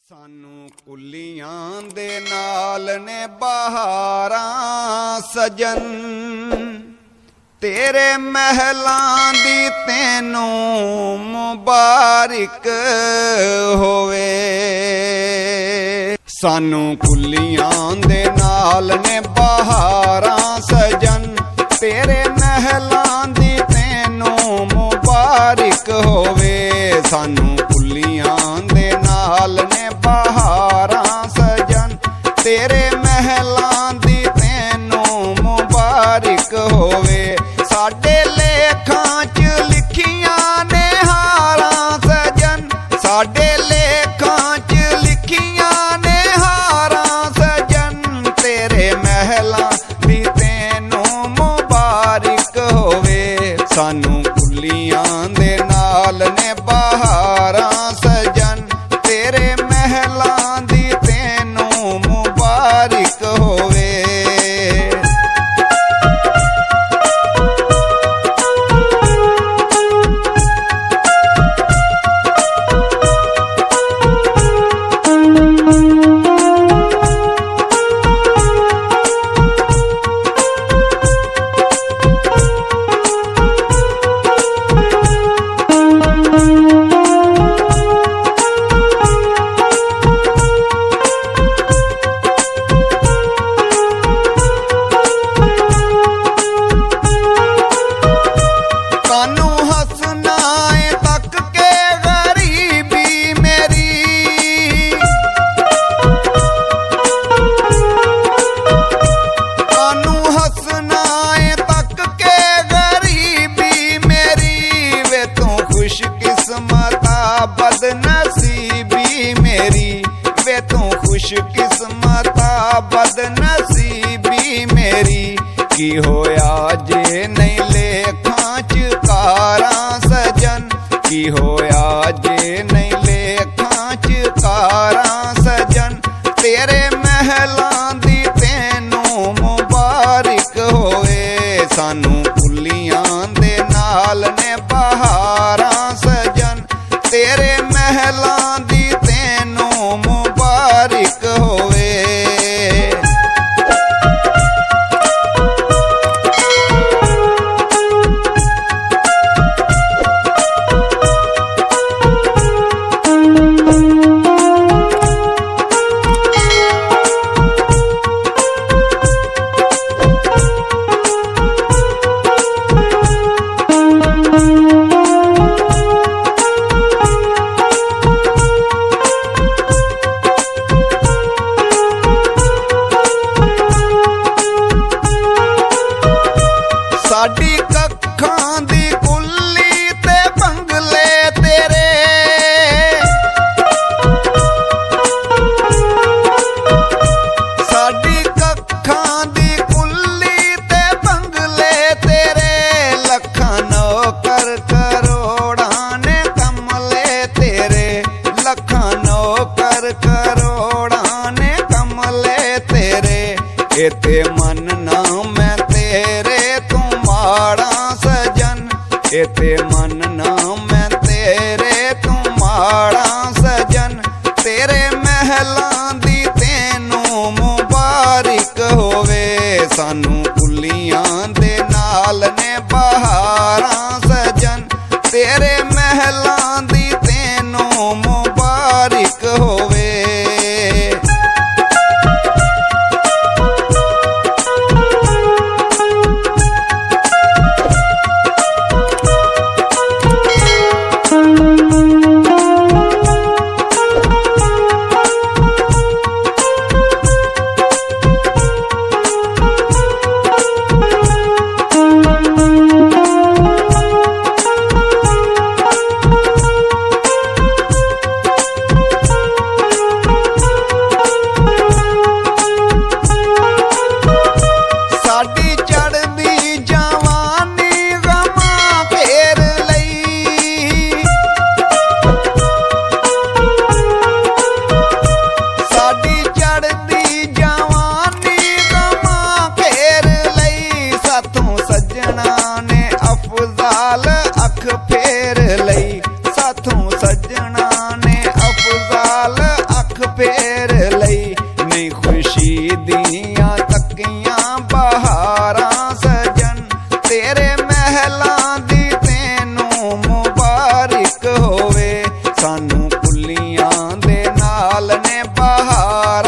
ਸਾਨੂੰ ਕੁੱਲੀਆਂ ਦੇ ਨਾਲ ਨੇ ਬਹਾਰਾਂ ਸਜਨ, ਤੇਰੇ ਮਹਿਲਾਂ ਦੀ ਤੈਨੂੰ ਮੁਬਾਰਕ ਹੋਵੇ। ਸਾਨੂੰ ਕੁੱਲੀਆਂ ਦੇ ਨਾਲ ਨੇ ਬਹਾਰਾਂ ਸਜਨ, ਤੇਰੇ ਮਹਿਲਾਂ ਦੀ ਤੈਨੂੰ ਮੁਬਾਰਕ ਹੋਵੇ। ਸਾਨੂੰ ਕੁੱਲੀਆਂ ਦੇ ਨਾਲ ਨੇ ਬਹਾਰਾਂ ਸਜਨ, ਤੇਰੇ ਮਹਿਲਾਂ ਦੀ ਤੈਨੂੰ ਮੁਬਾਰਕ ਹੋਵੇ। ਸਾਡੇ ਲੇਖਾਂ 'ਚ ਲਿਖੀਆਂ ਨੇ ਹਾਰਾਂ ਸਜਨ, ਸਾਡੇ ਲੇਖਾਂ 'ਚ ਲਿਖੀਆਂ ਨੇ ਹਾਰਾਂ ਸਜਨ, ਤੇਰੇ ਮਹਿਲਾਂ ਦੀ ਤੈਨੂੰ ਮੁਬਾਰਕ ਹੋਵੇ। ਸਾਨੂੰ ਕੁੱਲੀਆਂ ਦੇ ਨਾਲ ਨੇ ਬਹਾਰਾਂ ਸਜਨ, ਤੇਰੇ ਮਹਿਲਾਂ ਦੀ ਤੈਨੂੰ ਮੁਬਾਰਕ ਹੋਵੇ। बदनसीबी मेरी वे तू खुशकिस्मता बदनसीबी मेरी, की होया जे नहीं लेखां च कारां सजन, की होया जे नहीं लेखां च कारां सजन, तेरे महलां दी तैनूं मुबारक होवे। सानू कुल्लियां दे नाल ने बहारां सजन, तेरे महलां दी तैनूं मुबारक होवे। साडी कक्खां दी कुल्ली ते बंगले तेरे, साडी कक्खां दी कुल्ली ते बंगले तेरे, लखां नौकर करोड़ां ने कमले तेरे, लखां नौकर करोड़ां ने कमले तेरे। इते मन ना मैं तेरे माड़ा सजन, इते मन ना मैं तेरे तू माड़ा सजन, तेरे महलां दी तैनूं मुबारक होवे। सानू कुल्लियां दे नाल ने बहारां सजन, तेरे महलां दी तैनूं मुबारक होवे। ਫੇਰ ਲਈ ਨਹੀਂ ਖੁਸ਼ੀ ਦੀਆਂ ਤੱਕੀਆਂ ਬਹਾਰਾਂ ਸਜਣ ਤੇਰੇ ਮਹਿਲਾਂ ਦੀ ਤੈਨੂੰ ਮੁਬਾਰਕ ਹੋਵੇ ਸਾਨੂੰ ਕੁੱਲੀਆਂ ਦੇ ਨਾਲ ਨੇ ਬਹਾਰ